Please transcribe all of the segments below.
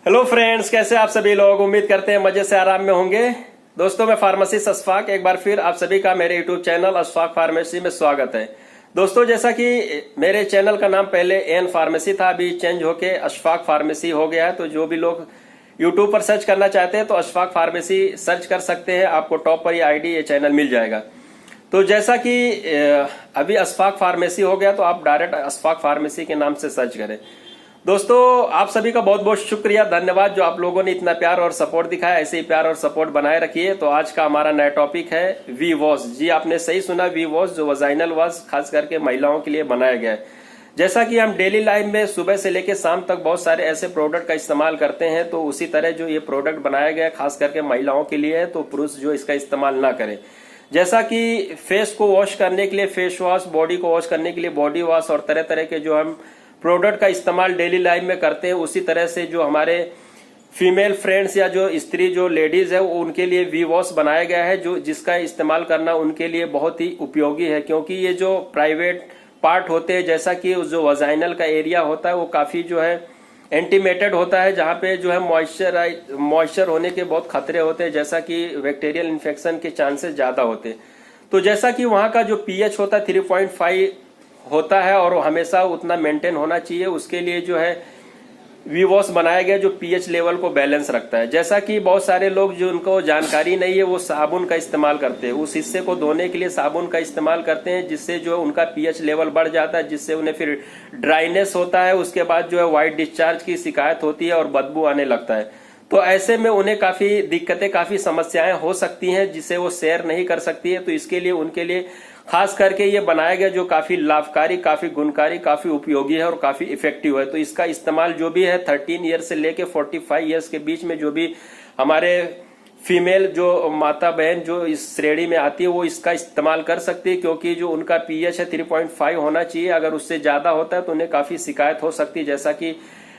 Hello friends, कैसे आप सभी लोग। उम्मीद करते हैं मजे से आराम में होंगे। दोस्तों, मैं फार्मेसिस्ट अशफाक एक बार फिर आप सभी का मेरे यूट्यूब चैनल अशफाक फार्मेसी में स्वागत है। दोस्तों, जैसा कि मेरे चैनल का नाम पहले एन फार्मेसी था, अभी चेंज होके अशफाक फार्मेसी हो गया है। तो जो भी लोग यूट्यूब पर सर्च करना चाहते हैं तो अशफाक फार्मेसी सर्च कर सकते हैं, आपको टॉप पर ये आईडी ये चैनल मिल जाएगा। तो जैसा कि अभी अशफाक फार्मेसी हो गया तो आप डायरेक्ट अशफाक फार्मेसी के नाम से सर्च करें। दोस्तों, आप सभी का बहुत बहुत शुक्रिया, धन्यवाद जो आप लोगों ने इतना प्यार और सपोर्ट दिखाया। ऐसे ही प्यार और सपोर्ट बनाए रखिए। तो आज का हमारा नया टॉपिक है वी वॉश। जी, आपने सही सुना, वी वॉश, जो वजाइनल वॉश खास करके महिलाओं के लिए बनाया गया है। जैसा कि हम डेली लाइफ में सुबह से लेकर शाम तक बहुत सारे ऐसे प्रोडक्ट का इस्तेमाल करते हैं, तो उसी तरह जो ये प्रोडक्ट बनाया गया है खास करके महिलाओं के लिए है, तो पुरुष जो इसका इस्तेमाल ना करें। जैसा कि फेस को वॉश करने के लिए फेस वॉश, बॉडी को वॉश करने के लिए बॉडी वॉश और तरह तरह के जो हम प्रोडक्ट का इस्तेमाल डेली लाइफ में करते हैं, उसी तरह से जो हमारे फीमेल फ्रेंड्स या जो स्त्री जो लेडीज है उनके लिए वी वॉश बनाया गया है, जो जिसका इस्तेमाल करना उनके लिए बहुत ही उपयोगी है। क्योंकि ये जो प्राइवेट पार्ट होते हैं, जैसा कि जो वजाइनल का एरिया होता है वो काफी जो है एंटीमेटेड होता है, जहाँ पे जो है मॉइस्चर होने के बहुत खतरे होते हैं, जैसा कि बैक्टीरियल इन्फेक्शन के चांसेस ज्यादा होते हैं। तो जैसा कि वहाँ का जो पीएच होता है 3.5 होता है और हमेशा उतना मेंटेन होना चाहिए। उसके लिए जो है वी वॉश बनाया गया जो पीएच लेवल को बैलेंस रखता है। जैसा कि बहुत सारे लोग जो उनको जानकारी नहीं है वो साबुन का इस्तेमाल करते हैं, उस हिस्से को धोने के लिए साबुन का इस्तेमाल करते हैं, जिससे जो उनका पीएच लेवल बढ़ जाता है, जिससे उन्हें फिर ड्राइनेस होता है। उसके बाद जो है व्हाइट डिस्चार्ज की शिकायत होती है और बदबू आने लगता है। तो ऐसे में उन्हें काफी दिक्कतें, काफी समस्याएं हो सकती हैं, जिसे वो शेयर नहीं कर सकती है। तो इसके लिए उनके लिए खास करके ये बनाया गया जो काफी लाभकारी, काफी गुणकारी, काफी उपयोगी है और काफी इफेक्टिव है। तो इसका इस्तेमाल जो भी है 13 ईयर से लेके 45 ईयर्स के बीच में जो भी हमारे फीमेल जो माता बहन जो इस श्रेणी में आती है वो इसका इस्तेमाल कर सकती है। क्योंकि जो उनका पीएच है 3.5 होना चाहिए, अगर उससे ज्यादा होता है तो उन्हें काफी शिकायत हो सकती है। जैसा कि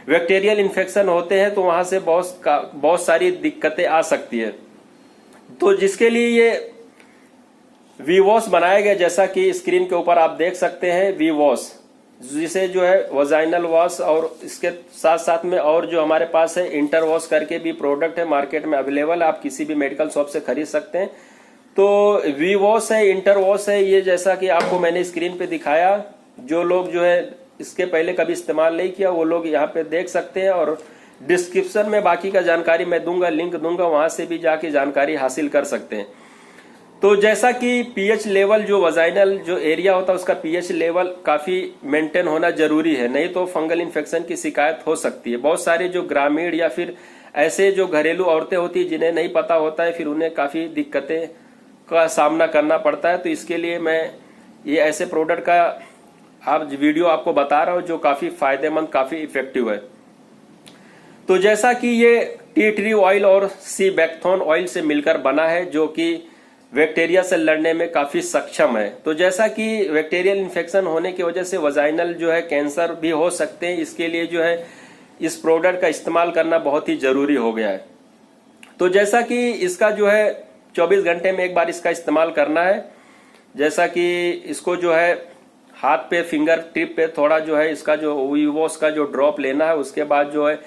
बैक्टीरियल इन्फेक्शन होते हैं तो वहां से बहुत सारी दिक्कतें आ सकती है। तो जिसके लिए ये वी वॉश बनाया गया, जैसा कि स्क्रीन के ऊपर आप देख सकते हैं वी वॉश, जिसे जो है वजाइनल वॉश और इसके साथ साथ में और जो हमारे पास है इंटर वॉश करके भी प्रोडक्ट है, मार्केट में अवेलेबल है, आप किसी भी मेडिकल शॉप से खरीद सकते हैं। तो वी वॉश है, इंटर वॉश है, ये जैसा कि आपको मैंने स्क्रीन पे दिखाया। जो लोग जो है इसके पहले कभी इस्तेमाल नहीं किया वो लोग यहाँ पे देख सकते हैं, और डिस्क्रिप्शन में बाकी का जानकारी मैं दूंगा, लिंक दूंगा, वहां से भी जाके जानकारी हासिल कर सकते हैं। तो जैसा कि पीएच लेवल जो वजाइनल जो एरिया होता है उसका पीएच लेवल काफी मेंटेन होना जरूरी है, नहीं तो फंगल इन्फेक्शन की शिकायत हो सकती है। बहुत सारे जो ग्रामीण या फिर ऐसे जो घरेलू औरतें होती है जिन्हें नहीं पता होता है, फिर उन्हें काफी दिक्कतें का सामना करना पड़ता है। तो इसके लिए मैं ये ऐसे प्रोडक्ट का आप वीडियो आपको बता रहा हूं जो काफी फायदेमंद, काफी इफेक्टिव है। तो जैसा कि ये टी ट्री ऑयल और सी बैकथोन ऑयल से मिलकर बना है, जो कि बैक्टीरिया से लड़ने में काफी सक्षम है। तो जैसा कि बैक्टीरियल इन्फेक्शन होने की वजह से वजाइनल जो है कैंसर भी हो सकते हैं, इसके लिए जो है इस प्रोडक्ट का इस्तेमाल करना बहुत ही जरूरी हो गया है। तो जैसा कि इसका जो है 24 घंटे में एक बार इसका इस्तेमाल करना है। जैसा कि इसको जो है हाथ पे, फिंगर टिप पे थोड़ा जो है इसका जो वी वॉश का जो ड्रॉप लेना है, उसके बाद जो है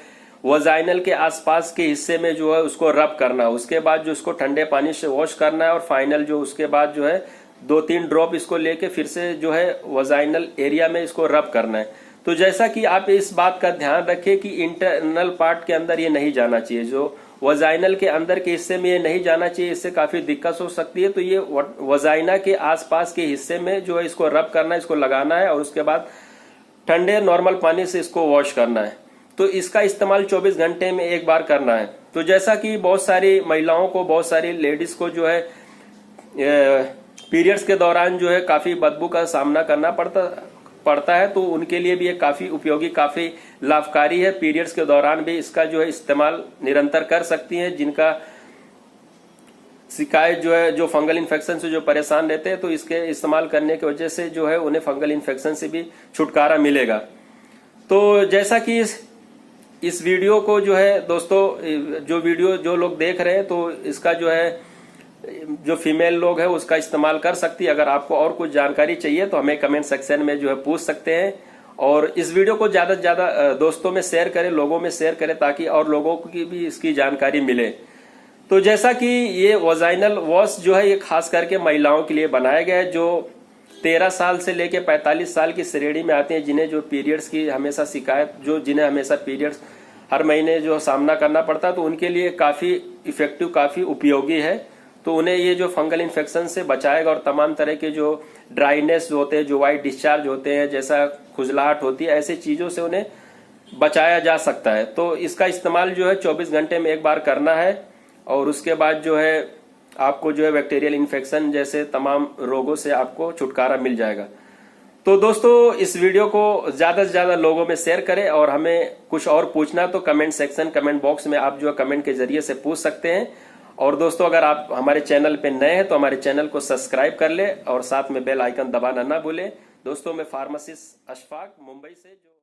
वजाइनल के आसपास के हिस्से में जो है उसको रब करना है। उसके बाद जो इसको ठंडे पानी से वॉश करना है, और फाइनल जो उसके बाद जो है 2-3 ड्रॉप इसको लेके फिर से जो है वजाइनल एरिया में इसको रब करना है। तो जैसा कि आप इस बात का ध्यान रखें कि इंटरनल पार्ट के अंदर ये नहीं जाना चाहिए, जो वजाइनल के अंदर के हिस्से में ये नहीं जाना चाहिए, इससे काफी दिक्कत हो सकती है। तो ये वजाइना के आसपास के हिस्से में जो है इसको रब करना है, इसको लगाना है, और उसके बाद ठंडे नॉर्मल पानी से इसको वॉश करना है। तो इसका इस्तेमाल 24 घंटे में एक बार करना है। तो जैसा कि बहुत सारी महिलाओं को, बहुत सारी लेडीज को जो है पीरियड्स के दौरान जो है काफी बदबू का सामना करना पड़ता है, तो उनके लिए भी ये काफी उपयोगी, काफी लाभकारी है। पीरियड्स के दौरान भी इसका जो है इस्तेमाल निरंतर कर सकती हैं, जिनका शिकायत जो है, जो फंगल इन्फेक्शन से जो परेशान रहते हैं, तो इसके इस्तेमाल करने की वजह से जो है उन्हें फंगल इन्फेक्शन से भी छुटकारा मिलेगा। तो जैसा कि इस वीडियो को जो है दोस्तों, जो वीडियो जो लोग देख रहे हैं, तो इसका जो है जो फीमेल लोग है उसका इस्तेमाल कर सकती है। अगर आपको और कुछ जानकारी चाहिए तो हमें कमेंट सेक्शन में जो है पूछ सकते हैं। और इस वीडियो को ज्यादा से ज्यादा दोस्तों में शेयर करें, लोगों में शेयर करें, ताकि और लोगों की भी इसकी जानकारी मिले। तो जैसा कि ये वजाइनल वॉश जो है ये खास करके महिलाओं के लिए बनाया गया है, जो 13 साल से लेके 45 साल की श्रेणी में आते हैं, जिन्हें जो पीरियड्स की हमेशा शिकायत, जिन्हें हमेशा पीरियड्स हर महीने जो सामना करना पड़ता है, तो उनके लिए काफी इफेक्टिव, काफी उपयोगी है। तो उन्हें ये जो फंगल इन्फेक्शन से बचाएगा और तमाम तरह के जो ड्राइनेस होते हैं, जो वाइट डिस्चार्ज होते हैं, जैसा खुजलाहट होती है, ऐसी चीजों से उन्हें बचाया जा सकता है। तो इसका इस्तेमाल जो है 24 घंटे में एक बार करना है, और उसके बाद जो है आपको जो है बैक्टीरियल इन्फेक्शन जैसे तमाम रोगों से आपको छुटकारा मिल जाएगा। तो दोस्तों इस वीडियो को ज्यादा से ज्यादा लोगों में शेयर करें, और हमें कुछ और पूछना तो कमेंट सेक्शन, कमेंट बॉक्स में आप जो है कमेंट के जरिए से पूछ सकते हैं। और दोस्तों अगर आप हमारे चैनल पे नए हैं तो हमारे चैनल को सब्सक्राइब कर ले और साथ में बेल आइकन दबाना ना भूलें। दोस्तों मैं फार्मासिस्ट अशफाक मुंबई से